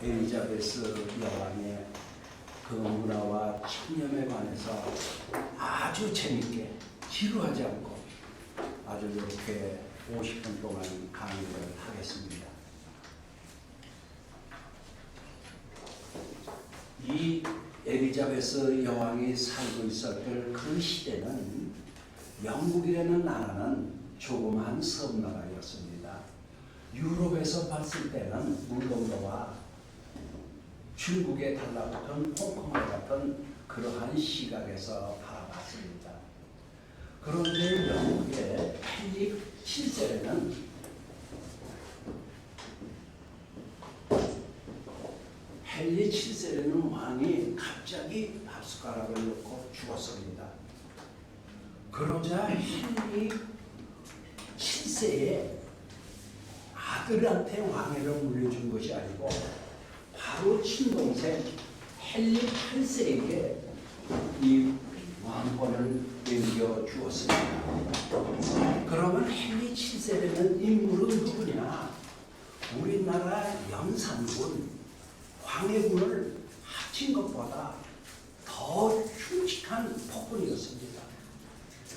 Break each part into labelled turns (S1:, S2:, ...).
S1: 엘리자베스 여왕의 그 문화와 신념에 관해서 아주 재밌게 지루하지 않고 아주 이렇게 50분 동안 강의를 하겠습니다. 이 엘리자베스 여왕이 살고 있었던 그 시대는 영국이라는 나라는 조그만 섬나라였습니다. 유럽에서 봤을 때는 물론도와 중국에 달라붙은 홍콩과 같은 그러한 시각에서 바라봤습니다. 그런데 영국의 필립 7세는 헨리 7세라는 왕이 갑자기 밥숟가락을 넣고 죽었습니다. 그러자 헨리 7세의 아들한테 왕위를 물려준 것이 아니고 바로 친동생 헨리 8세에게 이 왕권을 넘겨 주었습니다. 그러면 헨리 7세라는 인물은 누구냐? 우리나라 영산군, 광해군을 합친 것보다 더 흉측한 폭군이었습니다.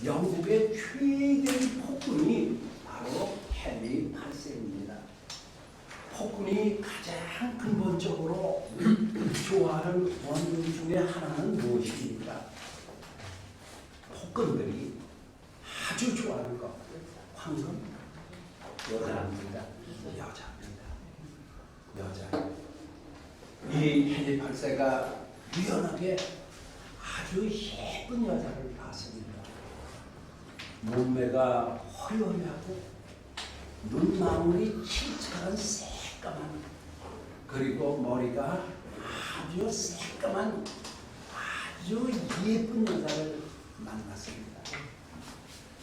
S1: 영국의 최대의 폭군이 바로 헨리 8세입니다. 폭군이 가장 근본적으로 좋아하는 원인 중에 하나는 무엇입니까? 폭군들이 아주 좋아하는 것, 황금, 여자입니다. 여자. 이 헨리 8세가 유연하게 아주 예쁜 여자를 봤습니다. 몸매가 허여하고 눈망울이 칠칠한 새까만, 그리고 머리가 아주 새까만 아주 예쁜 여자를 만났습니다.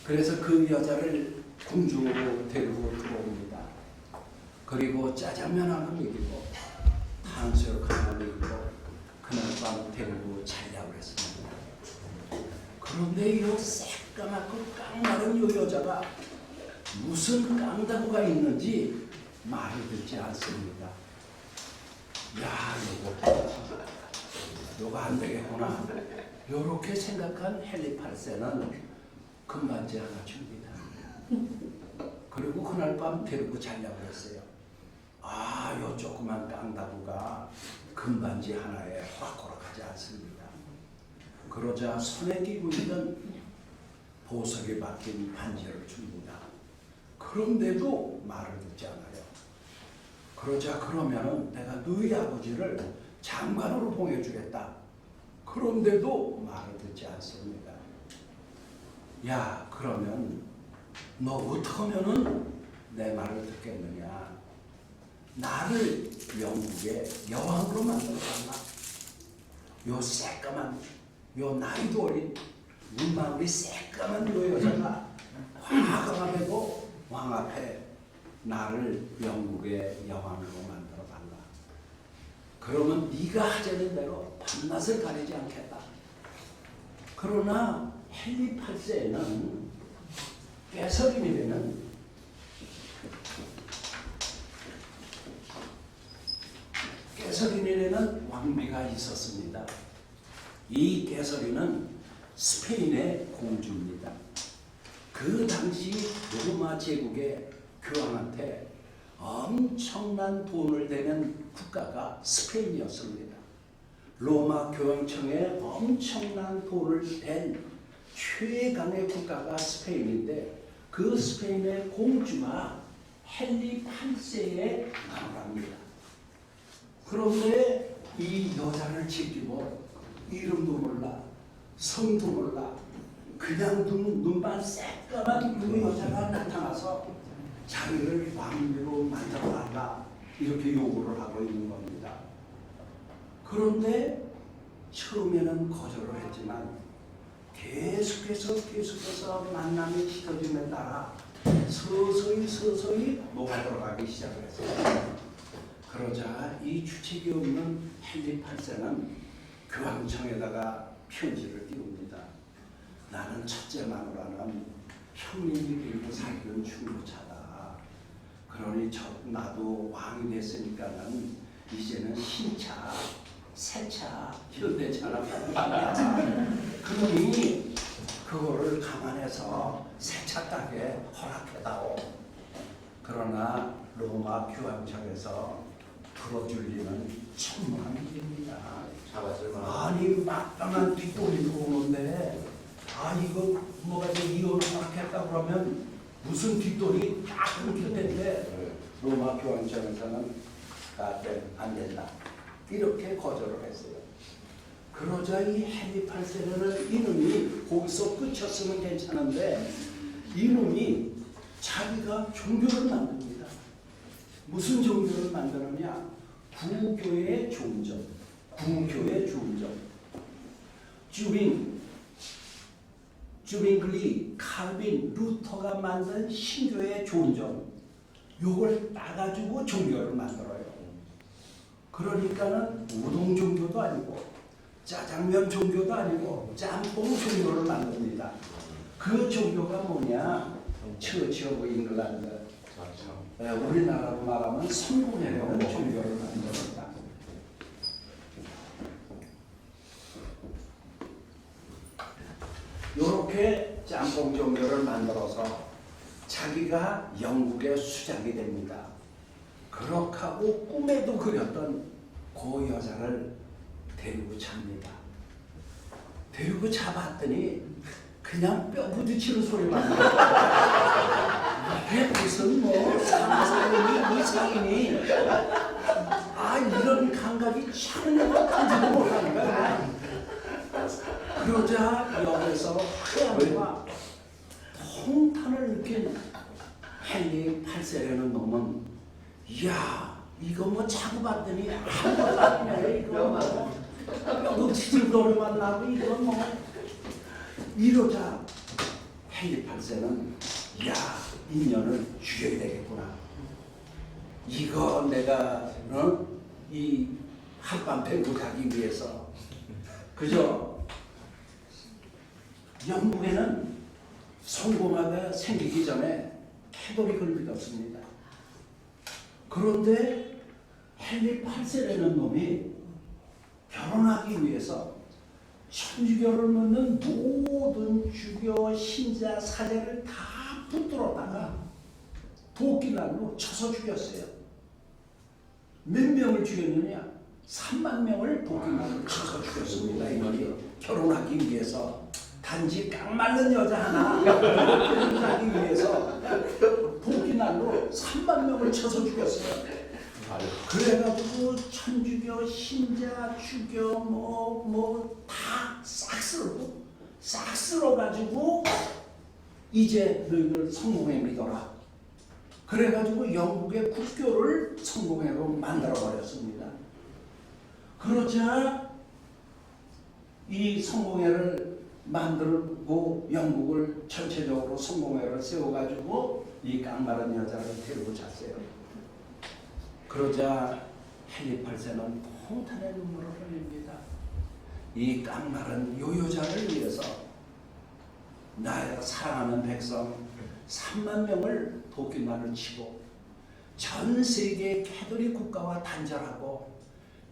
S1: 그래서 그 여자를 궁중으로 데리고 들어옵니다. 그리고 짜장면 하나 먹이고 탕수육 하나 먹이고 그날 밤 데리고 자려고 했습니다. 그런데 이 새까맣고 깡마른 이 여자가 무슨 깡다구가 있는지 말을 듣지 않습니다. 야, 요거 안 되겠구나. 요렇게 생각한 헨리 8세는 금반지 하나 줍니다. 그리고 그날 밤 데리고 자려고 했어요. 아, 요 조그만 깡다구가 금반지 하나에 호락호락하지 않습니다. 그러자 손에 끼고 있는 보석에 박힌 반지를 줍니다. 그런데도 말을 듣지 않아요. 그러자 그러면은 내가 너희 아버지를 장관으로 보내주겠다. 그런데도 말을 듣지 않습니다. 야, 그러면 너 어떻게 하면은 내 말을 듣겠느냐? 나를 영국의 여왕으로 만들어달라. 요 새까만, 요 나이도 어린 눈망울이 새까만 요 여자가 화가하고 왕 앞에 나를 영국의 여왕으로 만들어달라. 그러면 네가 하자는 대로 밤낮을 가리지 않겠다. 그러나 헨리 8세는 깨서린이라는 왕비가 있었습니다. 이 깨서린은 스페인의 공주입니다. 그 당시 로마 제국의 교황한테 엄청난 돈을 대는 국가가 스페인이었습니다. 로마 교황청에 엄청난 돈을 댄 최강의 국가가 스페인인데 그 스페인의 공주가 헨리 8세의 나라입니다. 그런데 이 여자를 지키고 이름도 몰라, 성도 몰라, 그냥 눈만 새까만 그 여자가 나타나서 자기를 왕비로 만들어달라 이렇게 요구를 하고 있는 겁니다. 그런데 처음에는 거절을 했지만 계속해서 만남이 짙어짐에 따라 서서히 녹아 들어가기 시작을 했어요. 그러자 이 주책이 없는 헨리 8세는 교황청에다가 편지를 띄웁니다. 나는 첫째 마누라는 형님이 들고 살기는 중고차다. 그러니 나도 왕이 됐으니까는 이제는 신차, 새차, 현대차나 그러니 그거를 감안해서 새차 따게 허락해다오. 그러나 로마 교황청에서 들어줄 리는 천만한 일입니다. 아니 막강한 뒷돈이 들어오는데 이거 뭐가 이혼을 허락했다 그러면 무슨 뒷돈이 딱 끊길 텐데 로마 교황청에서는 안 된다 이렇게 거절을 했어요. 그러자 이 헨리 8세라는 이놈이 거기서 끝이었으면 괜찮은데 이놈이 자기가 종교를 만듭니다. 무슨 종교를 만드느냐? 구교의 종전, 구교의 종전. 주빙글리, 칼빈, 루터가 만든 신교의 종전. 요걸 따가지고 종교를 만들어요. 그러니까는 우동 종교도 아니고 짜장면 종교도 아니고 짬뽕 종교를 만듭니다. 그 종교가 뭐냐? 처치 오브 잉글랜드. 우리나라로 말하면 성공회라는 종교를 만듭니다. 이렇게 짬뽕 종교를 만들어서 자기가 영국의 수장이 됩니다. 그렇게 하고 꿈에도 그렸던 그 여자를 데리고 잡니다. 데리고 잡았더니 그냥 뼈 부딪히는 소리만 나요. 이게 무슨 상상이니 이상이니 이런 감각이 전혀 가지도 못하는 거야. 그러자 여기서 하얀과 통탄을 느낀 헨리 8세라는 놈은 이야 이거 차고 봤더니 아무것도 아니네. 이거 뼈 부딪히는 소리만 나고 이건 이러자 헨리 8세는 야 인연을 죽여야 되겠구나. 이거 내가 이 한밤 배고 가기 위해서 그저 영국에는 성공하게 생기기 전에 캐도릭을 믿었습니다. 그런데 헨리 8세라는 놈이 결혼하기 위해서 천주교를 믿는 모든 주교, 신자, 사제를 다 붙들었다가 도끼날로 쳐서 죽였어요. 몇 명을 죽였느냐? 3만 명을 도끼날로 쳐서 죽였습니다. 이놈이 결혼하기 위해서 단지 깡마른 여자 하나 결혼하기 위해서 도끼날로 3만 명을 쳐서 죽였어요. 그래가지고 천주교, 신자, 주교 다 싹 쓸어가지고 이제 너희들 성공회 믿어라. 그래가지고 영국의 국교를 성공회로 만들어버렸습니다. 그러자 이 성공회를 만들고 영국을 전체적으로 성공회를 세워가지고 이 깡마른 여자를 데리고 잤어요. 그러자 헨리 8세는 통탄의 눈물을 흘립니다. 이 깡마른 요 여자를 위해서 나의 사랑하는 백성 3만 명을 도끼날을 치고 전 세계 캐톨릭 국가와 단절하고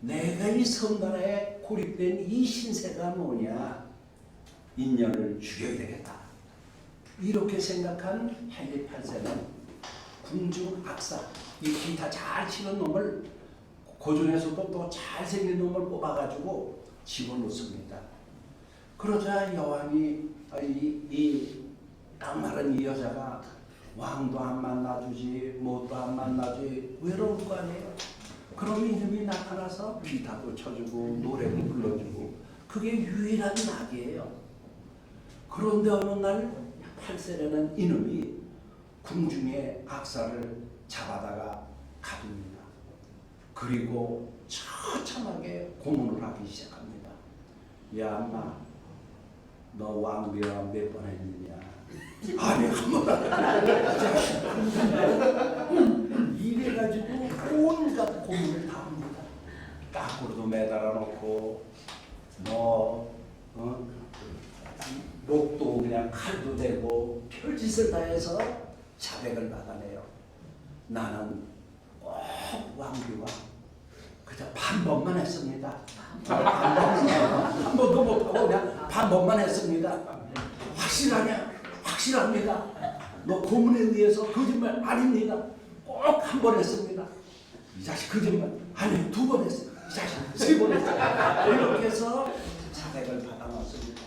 S1: 내가 이 섬나라에 고립된 이 신세가 뭐냐? 인연을 죽여야 되겠다. 이렇게 생각한 헨리 8세는 궁중 악사, 이 기타 잘 치는 놈을 그 중에서도 또 잘생긴 놈을 뽑아가지고 집어넣습니다. 그러자 여왕이 이 깡마른 이 여자가 왕도 안 만나주지 뭣도 안 만나주지 외로울 거 아니에요. 그럼 이놈이 나타나서 기타도 쳐주고 노래도 불러주고 그게 유일한 낙이에요. 그런데 어느 날 8세라는 이놈이 궁중의 악사를 잡아다가 가둡니다. 그리고 처참하게 고문을 하기 시작합니다. 야 엄마 너 왕비와 몇 번 했느냐? 아니 한번 이래가지고 온갖 고문을 다 합니다. 까꾸로도 매달아 놓고 목도 그냥 칼도 대고 별짓을 다 해서 자백을 받아내요. 나는 꼭 왕비와 그저 반복만 했습니다. 한 번도 못하고 그냥 반복만 했습니다. 확실하냐? 확실합니다. 너 고문에 의해서 거짓말 아닙니다. 꼭 한 번 했습니다. 이 자식 거짓말 아니 2번 했어요. 이 자식 3번 했어요. 이렇게 해서 자백을 받아놨습니다.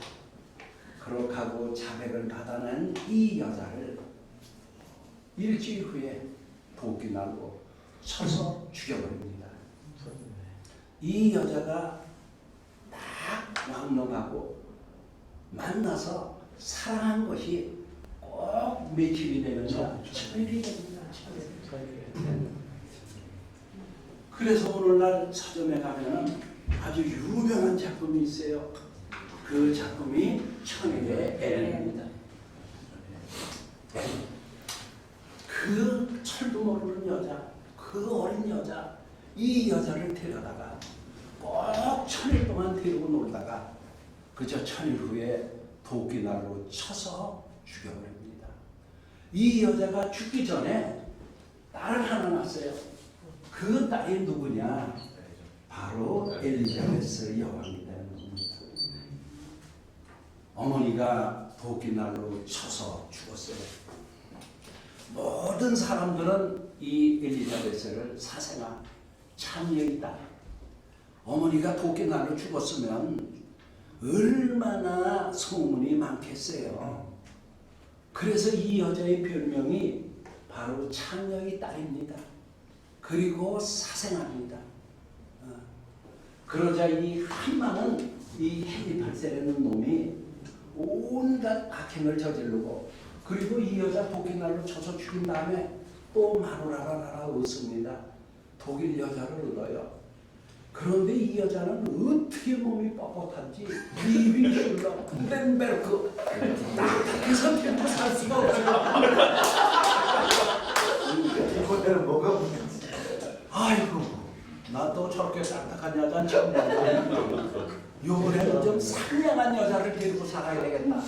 S1: 그렇게 하고 자백을 받아낸 이 여자를 일주일 후에 도끼날로 쳐서 죽여버립니다. 이 여자가 딱 왕릉하고 만나서 사랑한 것이 꼭 며칠이 되면 천일이 됩니다. 그래서 오늘날 서점에 가면 아주 유명한 작품이 있어요. 그 작품이 천일의 엘레입니다. 그 철도 모르는 여자, 그 어린 여자, 이 여자를 데려다가 꼭 천일 동안 데리고 놀다가 그저 천일 후에 도끼날로 쳐서 죽여버립니다. 이 여자가 죽기 전에 딸을 하나 낳았어요. 그 딸이 누구냐? 바로 엘리자베스 여왕이 되는 겁니다. 어머니가 도끼날로 쳐서 죽었어요. 모든 사람들은 이 엘리자베스를 사생아 참여이다. 어머니가 도끼날로 죽었으면 얼마나 소문이 많겠어요. 그래서 이 여자의 별명이 바로 창녀의 딸입니다. 그리고 사생아입니다. 그러자 이 한마는 이 헨리 8세라는 놈이 온갖 악행을 저지르고 그리고 이 여자 도끼날로 쳐서 죽인 다음에 또 마누라라 얻습니다. 독일 여자를 얻어요. 그런데 이 여자는 어떻게 몸이 뻣뻣한지 리빙 슐러, 덴베르크 딱딱해서 데리고 살 수가 없어요.
S2: 이거는 뭐가 문제지?
S1: 아이고 나 또 저렇게 딱딱한 여자는 처음 봤다. 요번에는 좀 상냥한 여자를 데리고 살아야 되겠다.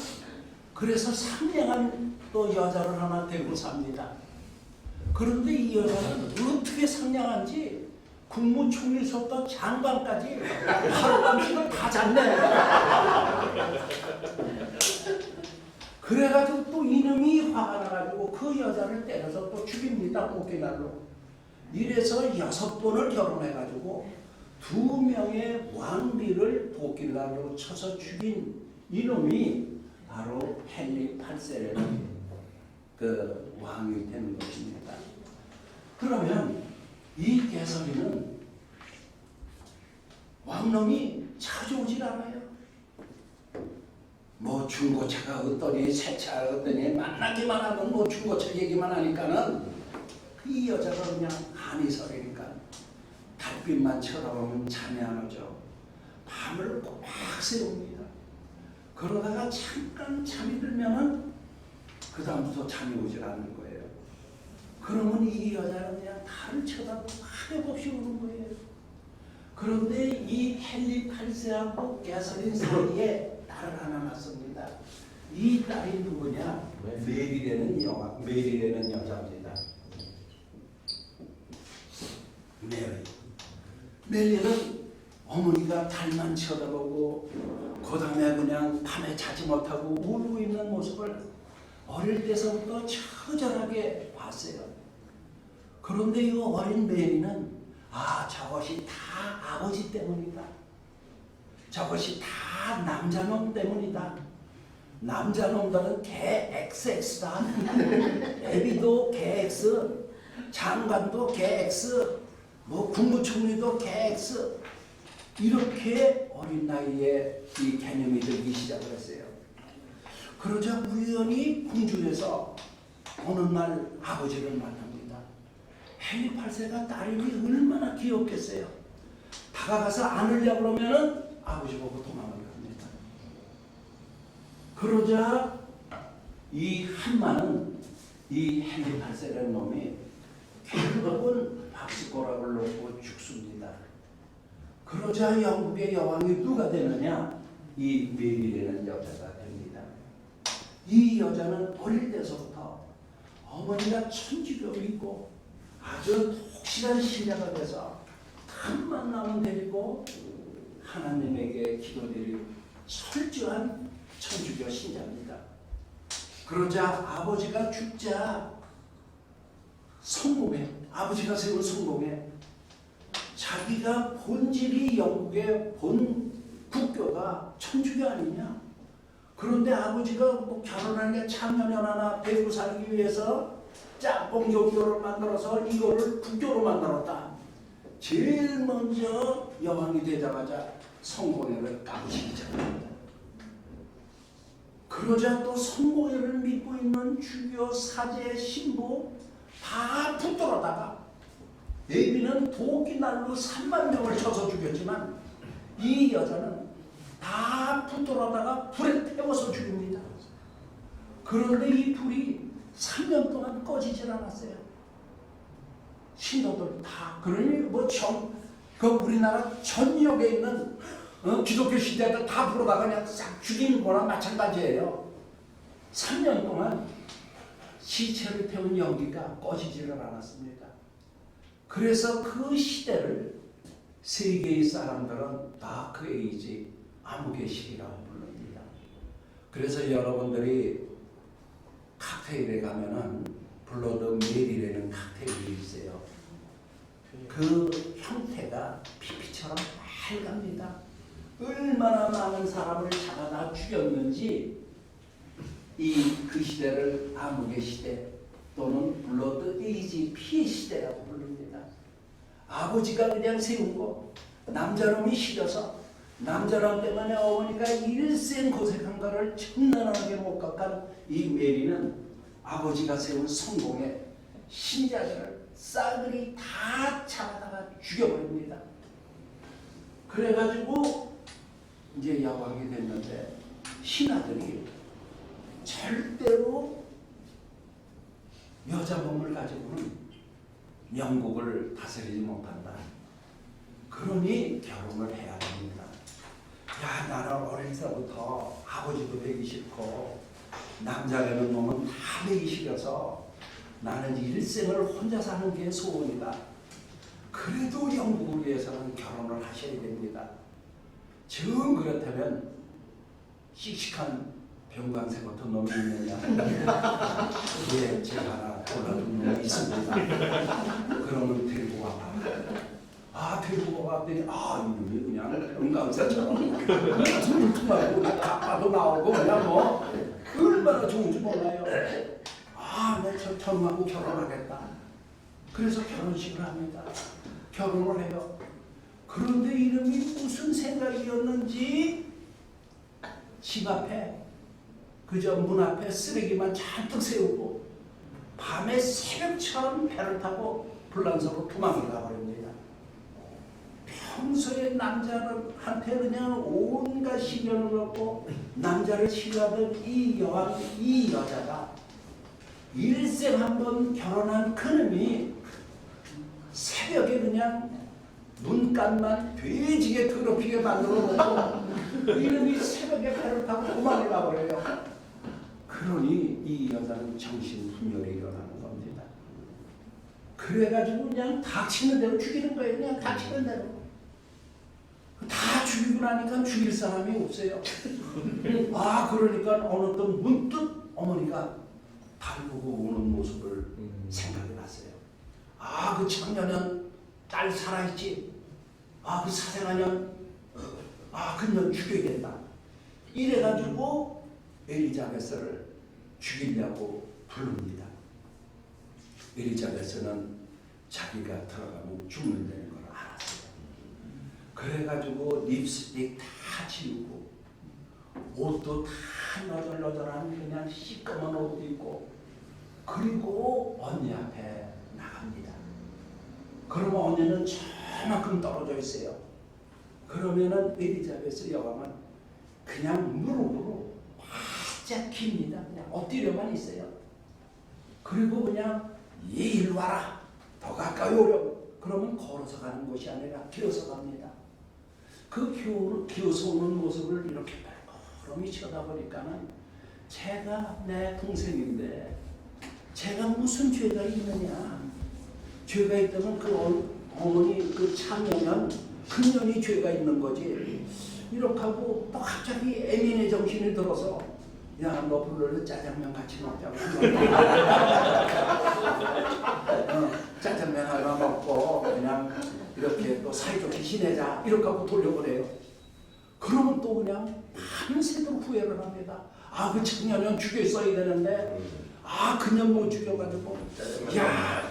S1: 그래서 상냥한 또 여자를 하나 데리고 삽니다. 그런데 이 여자는 어떻게 상냥한지 국무총리서부터 장관까지 하룻밤씩을 다 잤네. 그래가지고 또 이놈이 화가 나가지고 그 여자를 때려서 또 죽입니다. 도끼날로. 이래서 6번을 결혼해가지고 2명의 왕비를 도끼날로 쳐서 죽인 이놈이 바로 헨리 8세라는 그 왕이 되는 것입니다. 그러면 이 개설이는 왕놈이 자주 오질 않아요. 뭐 중고차가 어떠니 새차가 어떠니 만나기만 하면 뭐 중고차 얘기만 하니까는 이 여자가 그냥 한이설이니까 달빛만 쳐다보면 잠이 안 오죠. 밤을 꼬박 새웁니다. 그러다가 잠깐 잠이 들면은 그 다음부터 잠이 오질 않는 거예요. 그러면 이 여자는 그냥 달을 쳐다보고 하염없이 우는 거예요. 그런데 이 헨리 8세하고 개설인 사이에 딸을 하나 낳습니다. 이 딸이 누구냐? 메리라는 여자입니다. 메리는 어머니가 달만 쳐다보고 그 다음에 그냥 밤에 자지 못하고 울고 있는 모습을 어릴 때서부터 처절하게 봤어요. 그런데 이 어린 메리는 저것이 다 아버지 때문이다. 저것이 다 남자놈 때문이다. 남자놈들은 개 XX다. 애비도 개 X, 장관도 개 X, 뭐 국무총리도 개 X. 이렇게 어린 나이에 이 개념이 들기 시작을 했어요. 그러자 우연히 궁중에서 어느 날 아버지를 만납니다. 헨리 8세가 딸이니 얼마나 귀엽겠어요. 다가가서 안으려고 그러면은 아버지 보고 도망을 갑니다. 그러자 이 한마는 이 헨리 8세라는 놈이 결국은 박스꼬락을 놓고 죽습니다. 그러자 영국의 여왕이 누가 되느냐? 이 메리라는 여자가 됩니다. 이 여자는 어릴 때서부터 어머니가 천주교로 있고 아주 독실한 신자가 돼서 한 남은 데리고 하나님에게 기도드리고 철저한 천주교 신자입니다. 그러자 아버지가 죽자 성공해. 아버지가 세운 성공해. 자기가 본질이 영국의 본 국교가 천주교 아니냐. 그런데 아버지가 뭐 결혼한 게 참여년 하나 배우 살기 위해서 짬뽕 종교를 만들어서 이거를 국교로 만들었다. 제일 먼저 여왕이 되자마자 성공회를 깜찍이 잡습니다. 그러자 또 성공회를 믿고 있는 주교, 사제, 신부 다 붙들어다가 예비는 도끼날로 3만 명을 쳐서 죽였지만 이 여자는 다 붙들어다가 불에 태워서 죽입니다. 그런데 이 불이 3년 동안 꺼지질 않았어요. 신도들 다 그러니 그 우리나라 전역에 있는 기독교 시대들 다 불어다가 그냥 싹 죽이는 거랑 마찬가지예요. 3년 동안 시체를 태운 연기가 꺼지지를 않았습니다. 그래서 그 시대를 세계의 사람들은 다크 에이지, 암흑의 시기라고 부릅니다. 그래서 여러분들이 칵테일에 가면은 블러드 메리라는 칵테일이 있어요. 그 형태가 피피처럼 빨갑니다. 얼마나 많은 사람을 잡아다 죽였는지 그 시대를 암흑의 시대 또는 블러드 에이지 피의 시대라고 부릅니다. 아버지가 그냥 세운 거 남자놈이 싫어서 남자놈 때문에 어머니가 일생 고생한 거를 청산하게 못 갚은 이 메리는 아버지가 세운 성공의 신자들을 싸그리 다 잡아다가 죽여버립니다. 그래가지고 이제 여왕이 됐는데 신하들이 절대로 여자 몸을 가지고는 영국을 다스리지 못한다. 그러니 결혼을 해야 됩니다. 야, 나는 어릴 때부터 아버지도 되기 싫고 남자라는 놈은 다 되기 싫어서 나는 일생을 혼자 사는 게 소원이다. 그래도 영국을 위해서는 결혼을 하셔야 됩니다. 정 그렇다면 씩씩한 병강세 같은 놈이 있느냐? 예, 제가 하나 골라둔 놈이 있습니다. 그러면 데리고 와봐. 아, 데리고 와봤더니 이놈이 그냥 병강세처럼 퉁퉁하고 아빠도 나오고 그냥 뭐 얼마나 좋은지 몰라요. 내 전하고 결혼하겠다. 그래서 결혼식을 합니다. 결혼을 해요. 그런데 이름이 무슨 생각이었는지 집 앞에 그저 문 앞에 쓰레기만 잔뜩 세우고 밤에 새벽처럼 배를 타고 불란서로 도망을 가버립니다. 평소에 남자한테 그냥 온갖 시련을 얻고 남자를 싫어하던 이 여왕, 이 여자가 일생 한번 결혼한 그놈이 새벽에 그냥 눈간만 돼지게 더럽히게 만들어 놓고 이놈이 새벽에 배를 타고 도망을 가버려요. 그러니 이 여자는 정신분열이 일어나는 겁니다. 그래가지고 그냥 닥치는 대로 죽이는 거예요. 그냥 닥치는 대로. 다 죽이고 나니까 죽일 사람이 없어요. 그러니까 어느 때 문득 어머니가 달구고 우는 모습을 생각해 봤어요. 그 청년은 딸 살아있지. 그 사생아년 그년 죽여야 된다. 이래가지고 엘리자베스를 죽이려고 부릅니다. 엘리자베스는 자기가 들어가면 죽는다는 걸 알았어요. 그래가지고 립스틱 다 지우고 옷도 다 너덜너덜한 그냥 시꺼먼 옷도 입고 그리고 언니 앞에 나갑니다. 그러면 언니는 저만큼 떨어져 있어요. 그러면은 엘리자베스 여왕은 그냥 무릎으로 바짝 깁니다. 그냥 엎드려만 있어요. 그리고 그냥 이리 와라. 더 가까이 오려고. 그러면 걸어서 가는 곳이 아니라 기어서 갑니다. 그 기어서 오는 모습을 이렇게 발걸음이 쳐다보니까는 제가 내 동생인데 제가 무슨 죄가 있느냐. 죄가 있다면 그 어머니 그 참여면 금년이 죄가 있는 거지. 이렇게 하고 또 갑자기 애민의 정신이 들어서 야, 너 불러서 짜장면 같이 먹자고. 짜장면 하나 먹고 그냥 이렇게 또 사이좋게 지내자 이렇게 하고 돌려보내요. 그러면 또 그냥 밤새도록 후회를 합니다. 아, 그 청년은 죽였어야 되는데 아, 그냥 못 죽여가지고 야,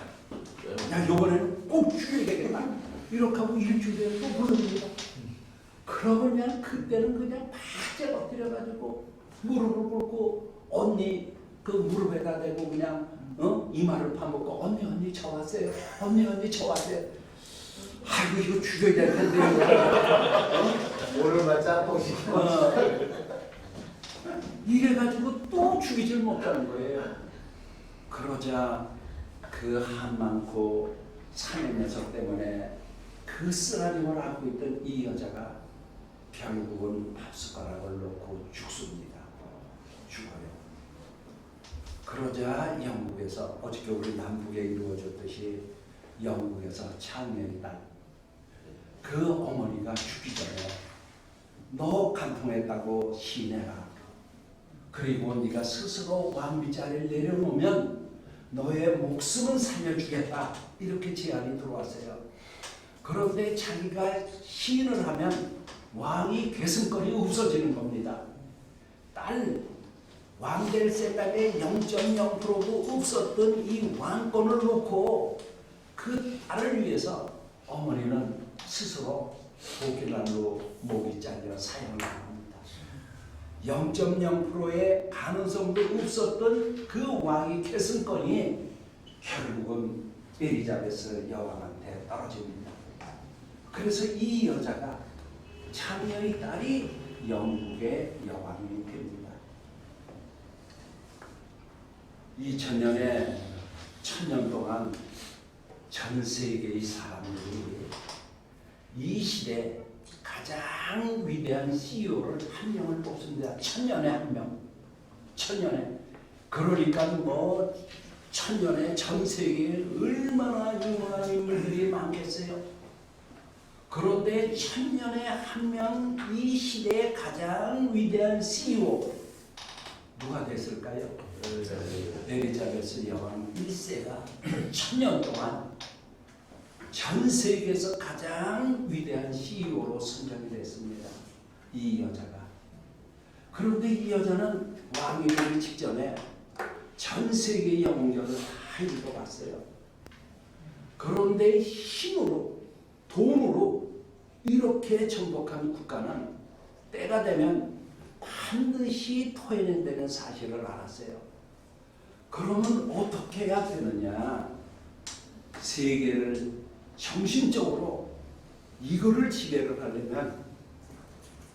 S1: 요번에는 꼭 죽여야 되겠다 이렇게 하고 일주일에 또 부릅니다. 그러면 그때는 그냥 바짝 엎드려가지고 무릎을 꿇고 언니 그 무릎에다 대고 그냥 이마를 파먹고 언니 저 왔어요. 언니 저 왔어요. 아이고 이거 죽여야 될 텐데
S2: 오늘만 짬뽕 시켜.
S1: 이래가지고 또 죽이질 못하는 거예요. 그러자 그 한 많고 사내 녀석 때문에 그 쓰라림을 앓고 있던 이 여자가 결국은 밥숟가락을 놓고 죽습니다. 죽어요. 그러자 영국에서 어저께 우리 남북에 이루어졌듯이 영국에서 창녀의 딸 그 어머니가 죽기 전에 너 간통했다고 시인해라. 그리고 네가 스스로 왕비자리를 내려놓으면 너의 목숨은 살려주겠다. 이렇게 제안이 들어왔어요. 그런데 자기가 시인을 하면 왕이 계승권이 없어지는 겁니다. 딸 왕 될 생각에 0.0%도 없었던 이 왕권을 놓고 그 딸을 위해서 어머니는 스스로 도끼날로 목이 잘려 사형을 당합니다. 0.0%의 가능성도 없었던 그 왕의 계승권이 결국은 엘리자베스 여왕한테 떨어집니다. 그래서 이 여자가 창녀의 딸이 영국의 여왕이 됩니다. 2000년에 1000년 동안 전 세계의 사람들이 이 시대 가장 위대한 CEO를 한 명을 뽑습니다. 1000년에 한 명. 1000년에. 그러니까 뭐 1000년에 전 세계에 얼마나 유명한 인물들이 많겠어요. 그런데 1000년에 한 명 이 시대의 가장 위대한 CEO 누가 됐을까요? 엘리자베스 여왕 1세가 1000년 동안 전 세계에서 가장 위대한 CEO로 선정이 됐습니다. 이 여자가. 그런데 이 여자는 왕이 되기 직전에 전 세계 영웅전을 다 읽어봤어요. 그런데 힘으로 돈으로 이렇게 정복한 국가는 때가 되면 반드시 토해낸다는 사실을 알았어요. 그러면 어떻게 해야 되느냐? 세계를 정신적으로 이거를 지배를 하려면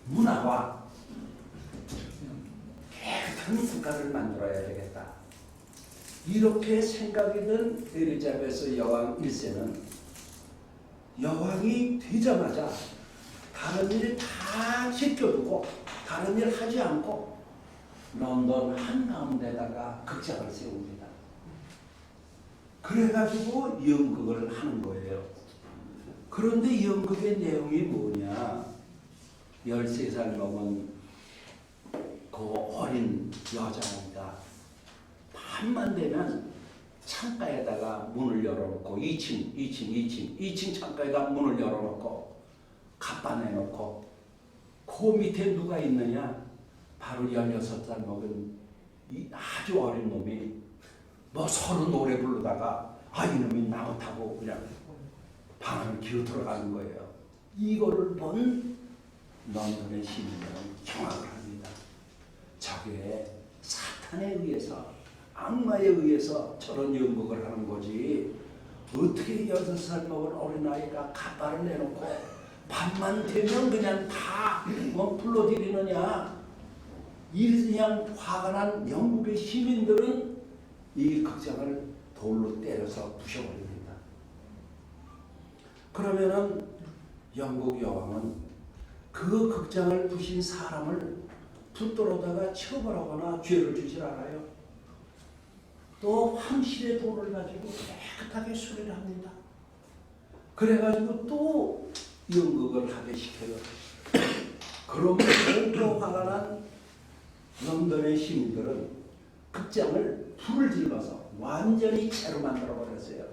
S1: 문화와 깨끗한 국가를 만들어야 되겠다. 이렇게 생각이 든 엘리자베스 여왕 1세는 여왕이 되자마자 다른 일 다 제껴두고 다른 일 하지 않고 런던 한가운데다가 극장을 세웁니다. 그래가지고 연극을 하는 거예요. 그런데 연극의 내용이 뭐냐? 13살 넘은 그 어린 여자입니다. 밤만 되면 창가에다가 문을 열어놓고 2층 창가에다 문을 열어놓고 갑바 내놓고 그 밑에 누가 있느냐? 바로 16살 먹은 이 아주 어린 놈이 뭐 서로 노래 부르다가 이놈이 나무 타고 그냥 방을 기어 들어가는 거예요. 이거를 본 런던의 시민들은 경악을 합니다. 저게 사탄에 의해서 악마에 의해서 저런 연극을 하는 거지 어떻게 6살 먹은 어린아이가 갑바를 내놓고 밤만 되면 그냥 다 불러들이느냐. 그냥 화가 난 영국의 시민들은 이 극장을 돌로 때려서 부셔버립니다. 그러면은 영국 여왕은 그 극장을 부신 사람을 붙들어다가 처벌하거나 죄를 주질 않아요. 또 황실의 돈을 가지고 깨끗하게 수리를 합니다. 그래가지고 또 연극을 하게 시켜요. 그러면 또 화가 난 런던의 시민들은 극장을 불을 질러서 완전히 채로 만들어 버렸어요.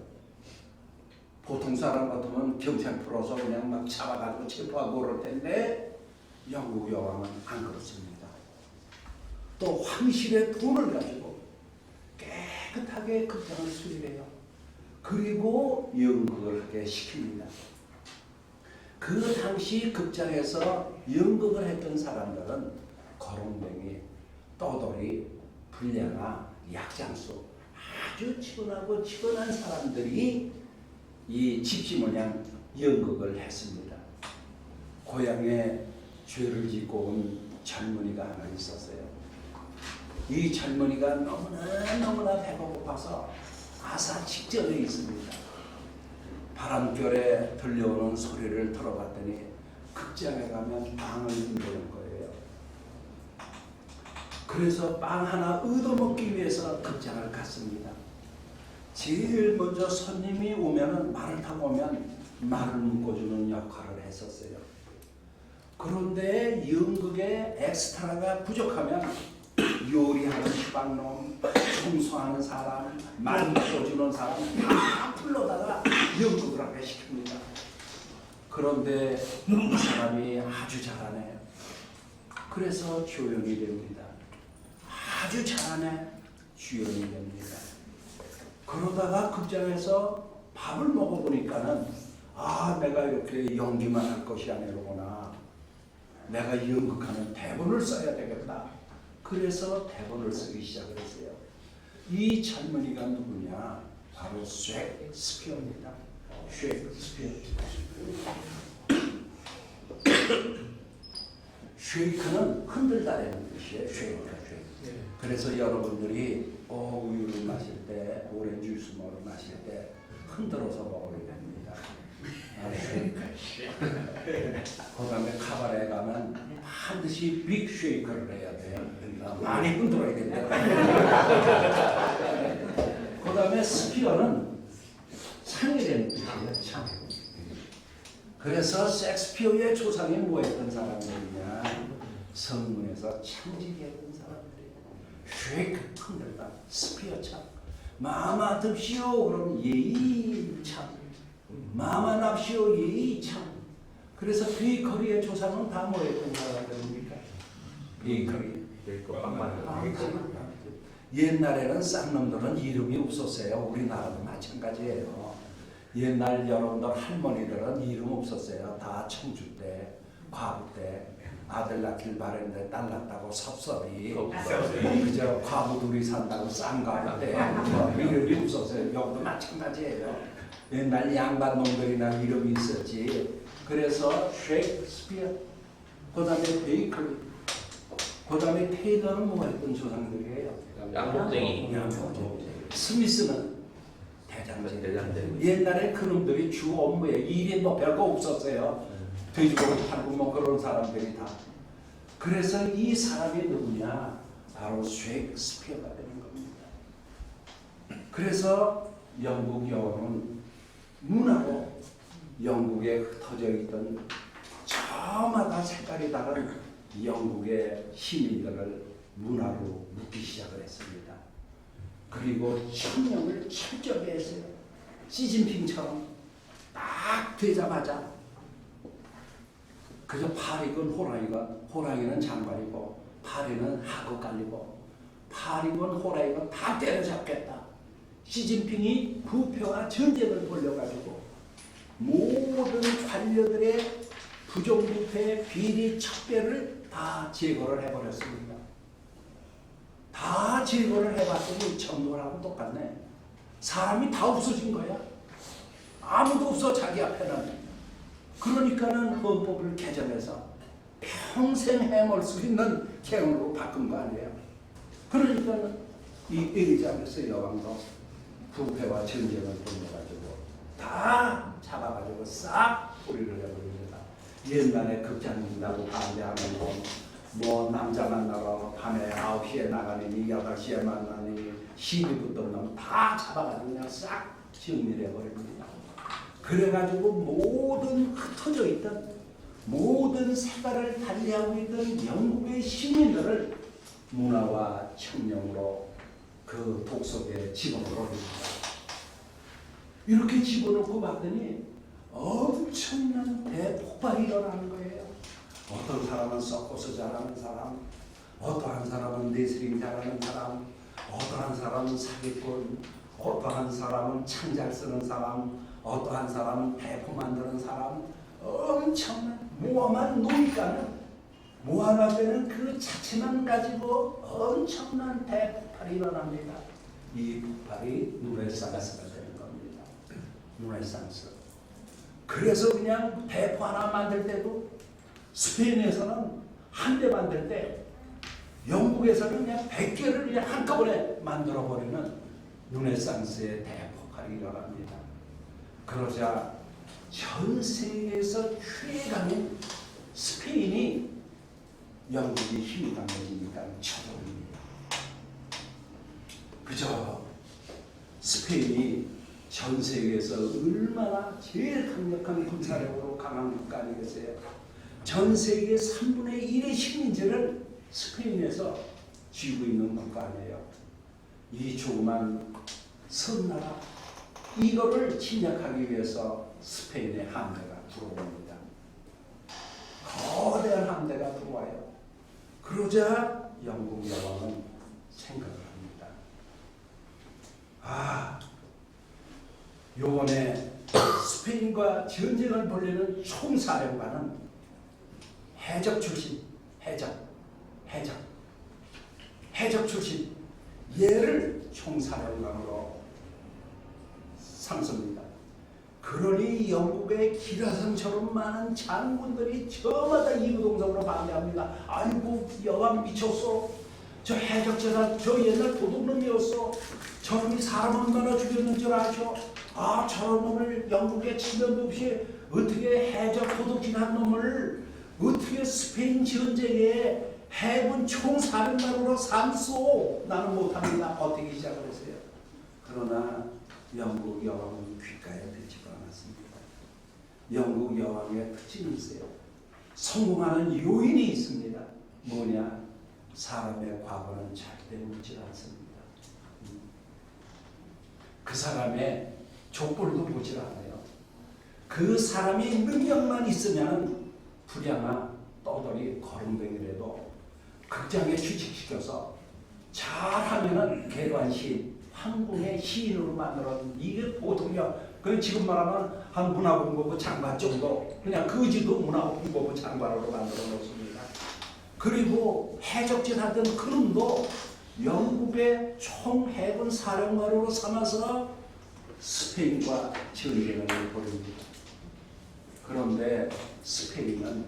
S1: 보통 사람 같으면 경찰 풀어서 그냥 막 잡아가지고 체포하고 그럴 텐데 영국 여왕은 안 그렇습니다. 또 황실의 돈을 가지고 깨끗하게 극장을 수리해요. 그리고 연극을 하게 시킵니다. 그 당시 극장에서 연극을 했던 사람들은 거렁뱅이, 떠돌이, 불량아, 약장수 아주 치근하고 치근한 사람들이 이 집시모냥 연극을 했습니다. 고향에 죄를 짓고 온 젊은이가 하나 있었어요. 이 젊은이가 너무나 배가 고파서 아사 직전에 있습니다. 바람결에 들려오는 소리를 들어봤더니 극장에 가면 빵을 흔드는 거예요. 그래서 빵 하나 얻어먹기 위해서 극장을 갔습니다. 제일 먼저 손님이 오면은 말을 타고 오면 말을 묶어주는 역할을 했었어요. 그런데 연극에 엑스트라가 부족하면 요리하는 시방놈, 청소하는 사람, 말 묶어주는 사람 다 불러다가 연극을 하게 시킵니다. 그런데 그 사람이 아주 잘하네요. 그래서 조연이 됩니다. 아주 잘하네. 주연이 됩니다. 그러다가 극장에서 밥을 먹어보니까는 내가 이렇게 연기만 할 것이 아니로구나. 내가 연극하는 대본을 써야 되겠다. 그래서 대본을 쓰기 시작했어요. 이 젊은이가 누구냐? 바로 셰익스피어입니다. 셰익스피어. 쉐이크는 흔들다라는 뜻이에요. 쉐이크. 그래서 여러분들이 우유를 마실 때, 오렌지 주스 마실 때 흔들어서 먹어야 됩니다. 쉐이크. 그 다음에 카바레에 가면 반드시 빅 쉐이크를 해야 돼요. 많이 흔들어야 됩니다. 그 다음에 스피어는 창이라는 뜻이에요. 창. 그래서 셰익스피어의 조상이 뭐였던 사람들이냐? 성문에서 창직했던 사람들이에요. 쉐이크 흔들다, 스피어 창. 마마 듭시오 그럼 예의 창. 마마 납시오 예의 창. 그래서 베이커리의 조상은 다 뭐였던 사람들입니까? 베이커리. 옛날에는 쌍놈들은 이름이 없었어요. 우리나라도 마찬가지예요. 옛날 여러분들 할머니들은 이름 없었어요. 다 청주 때, 과부 때 아들 낳길 바랬는데 딸 낳았다고 섭섭이 그저 과부 둘이 산다고 쌍과부 때 이름이 없었어요. 여기도 마찬가지예요. 옛날 양반 놈들이나 이름이 있었지. 그래서 셰익스피어, 그 다음에 베이커리, 그 다음에 테일러는 뭐 했던 조상들이에요?
S3: 양복쟁이.
S1: 스미스는 대장쟁이. 옛날에 그놈들이 주 업무에 일이 뭐 별거 없었어요. 돼지고기 팔고 뭐 그런 사람들이 다. 그래서 이 사람이 누구냐? 바로 셰익스피어가 되는 겁니다. 그래서 영국 여왕은 문하고 영국에 흩어져 있던 저마다 색깔이 다른 영국의 시민들을 문화로 묶기 시작을 했습니다. 그리고 청명을 철저히 했어요. 시진핑처럼 딱 되자마자 그저 파리건 호랑이는 장관이고 파리는 하고 깔리고 파리건 호랑이건 다 때려잡겠다. 시진핑이 부패와 전쟁을 벌려가지고 모든 관료들의 부정부패, 비리, 척배를 다 제거를 해버렸습니다. 다 제거를 해봤더니 정도하고 똑같네. 사람이 다 없어진 거야. 아무도 없어 자기 앞에는. 그러니까는 헌법을 개정해서 평생 해먹을 수 있는 계엄으로 바꾼 거 아니에요. 그러니까는 이 엘리자베스 여왕도 부패와 전쟁을 벌여가지고 다 잡아가지고 싹 뿌리를 해버립니다. 옛날에 극장 문다고 반대하는 뭐 남자 만나러 밤에 9시에 나가니 8시에 만나니 시비 붙던 놈 다 잡아가지고 그냥 싹 정리를 해버립니다. 그래가지고 모든 흩어져 있던 모든 색깔을 달리하고 있던 영국의 시민들을 문화와 청렴으로 그 독속에 집어넣습니다. 이렇게 집어넣고 봤더니 엄청난 대폭발이 일어나는 거예요. 어떤 사람은 서커스 잘하는 사람, 어떠한 사람은 레슬링 잘하는 사람, 어떠한 사람은 사기꾼, 어떠한 사람은 창 잘 쓰는 사람, 어떠한 사람은 대포 만드는 사람, 엄청난 모험한 노니까는 모아나되는 그 자체만 가지고 엄청난 대폭발이 일어납니다. 이 폭발이 루네상스가 되는 겁니다. 루네상스. 그래서 그냥 대포 하나 만들 때도 스페인에서는 한 대 만들 때 영국에서는 그냥 100개를 그냥 한꺼번에 만들어버리는 루네상스의 대폭발이 일어납니다. 그러자 전 세계에서 최강인 스페인이 영국이 힘이 강해지니까 쳐버립니다. 그저 스페인이 전 세계에서 얼마나 제일 강력한 군사력으로 강한 국가 아니겠어요? 전 세계 3분의 1의 식민지를 스페인에서 쥐고 있는 국가 아니에요. 이 조그만 섬나라 이거를 침략하기 위해서 스페인의 함대가 들어옵니다. 거대한 함대가 들어와요. 그러자 영국 여왕은 생각을 합니다. 요번에 스페인과 전쟁을 벌이는 총사령관은 해적 출신, 해적 출신 얘를 총사령관으로 삼습니다. 그러니 영국의 기라성처럼 많은 장군들이 저마다 이구동성으로 반대합니다. 아이고 여왕 미쳤어. 저 해적제가 저 옛날 도둑놈이었어. 저놈이 사람 얼마나 죽였는 줄 아죠? 저런 놈을 영국의 치면도 없이 어떻게 해적 도둑질한 놈을 어떻게 스페인 전쟁에 해군 총사령관으로 삼소? 나는 못합니다. 버티기 시작을 했어요. 그러나 영국 여왕은 귓가에 듣지도 않았습니다. 영국 여왕의 특징이 있어요. 성공하는 요인이 있습니다. 뭐냐? 사람의 과거는 절대 묻지 않습니다. 그 사람의 족벌도 보질 않아요. 그 사람이 능력만 있으면 부량아 떠돌이 거름뱅이라도 극장에 취직시켜서 잘하면은 개관시 황궁의 시인으로 만들었는 이게 보통이야. 그 지금 말하면 한 문화공보부 장관 정도 그냥 거지도 문화공보부 장관으로 만들어 놓습니다. 그리고 해적질 하던 그놈도 영국의 총해군 사령관으로 삼아서 스페인과 전쟁을 벌입니다. 그런데 스페인은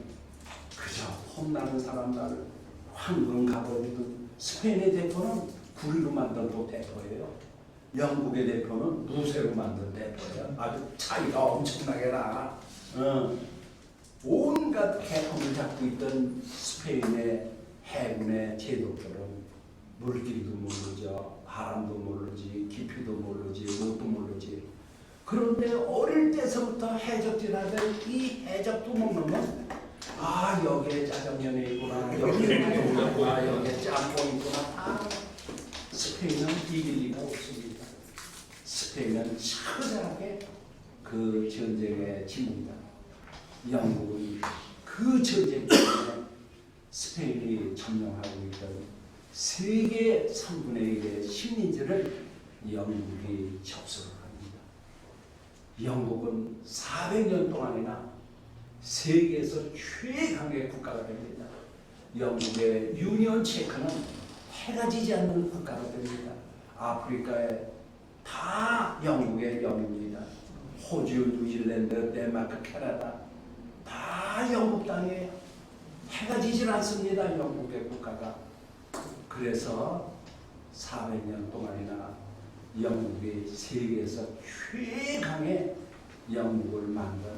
S1: 그저 폼나는 사람들 황금 가버리던 스페인의 대표는 구리로 만든 대표예요. 영국의 대표는 무쇠로 만든 대표예요. 아주 차이가 엄청나게 나. 온갖 개통을 잡고 있던 스페인의 해군의 제독들은 물길도 모르죠. 바람도 모르지. 깊이도 모르지. 못도 모르지. 그런데 어릴 때서부터 해적질하던 이 해적 두목놈은 여기에 짜장면이 있구나. 여기에 있구나. 여기에 짬뽕이 있구나. 스페인은 이길 리가 없습니다. 스페인은 처절하게 그 전쟁에 집니다. 영국은 그 전쟁 때문에 스페인이 점령하고 있던 세계 3분의 1의 식민지를 영국이 접수를 합니다. 영국은 400년 동안이나 세계에서 최강의 국가가 됩니다. 영국의 유니언 체크는 해가 지지 않는 국가가 됩니다. 아프리카에 다 영국의 영입니다. 호주, 뉴질랜드, 덴마크, 캐나다 다 영국 땅이에요. 해가 지질 않습니다. 영국의 국가가. 그래서 400년 동안이나 영국이 세계에서 최강의 영국을 만든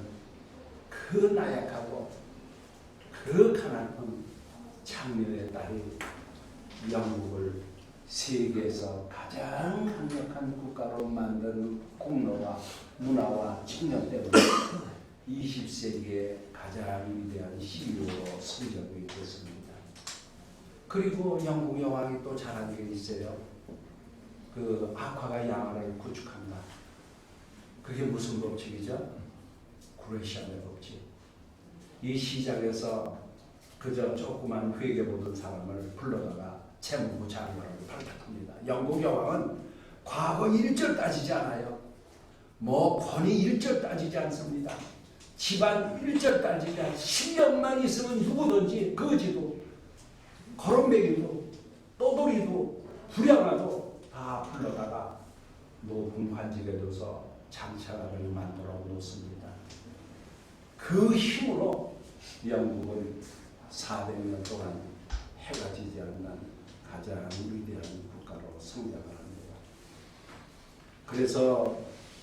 S1: 그 나약하고 그 강한 장녀의 딸이 영국을 세계에서 가장 강력한 국가로 만든 공로와 문화와 청년 때문에 20세기의 가장 위대한 CEO로 성장이 됐습니다. 그리고 영국 여왕이 또 잘한 게 있어요. 그 악화가 양화를 구축한다. 그게 무슨 법칙이죠? 구레시안의 법칙. 이 시장에서 그저 조그만 회계 보던 사람을 불러다가 재무부 장관을 발탁합니다. 영국 여왕은 과거 일절 따지지 않아요. 뭐 권위 일절 따지지 않습니다. 집안 일절 따지지 않아요. 실력만 있으면 누구든지 거지도 거렁매기도 떠돌이도 불량아도 다 불러다가 높은 관직에 둬서 장차관을 만들어 놓습니다. 그 힘으로 영국은 400년 동안 해가 지지 않는 가장 위대한 국가로 성장을 합니다. 그래서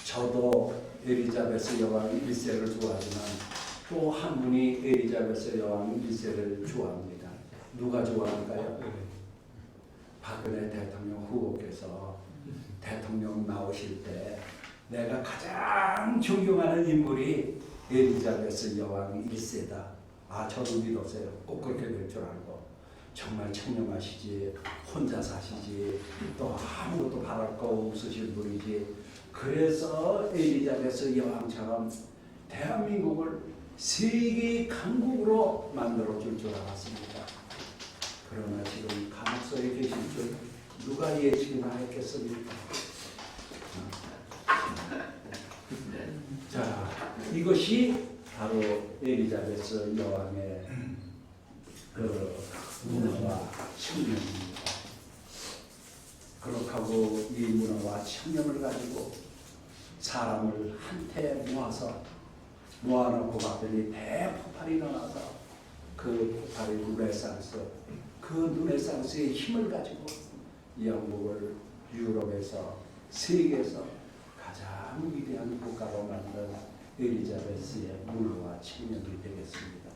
S1: 저도 엘리자베스 여왕 1세를 좋아하지만 또 한 분이 엘리자베스 여왕 1세를 좋아합니다. 누가 좋아할까요? 박근혜 대통령 후보께서 대통령 나오실 때 내가 가장 존경하는 인물이 엘리자베스 여왕 1세다. 아, 저도 믿었어요. 꼭 그렇게 될 줄 알고. 정말 청렴하시지, 혼자 사시지, 또 아무것도 바랄 거 없으신 분이지. 그래서 엘리자베스 여왕처럼 대한민국을 세계 강국으로 만들어줄 줄 알았습니다. 그러나 지금 감옥소에 계실 줄 누가 예측이나 했겠습니까? 자, 이것이 바로 엘리자베스 여왕의 그 문화와 청렴입니다. 그렇다고 이 문화와 청렴을 가지고 사람을 한테 모아놓고 봤더니 대폭발이 일어나서 그 폭발이 그 르네상스의 힘을 가지고 영국을 유럽에서 세계에서 가장 위대한 국가로 만든 엘리자베스의 문화와 청렴이 되겠습니다.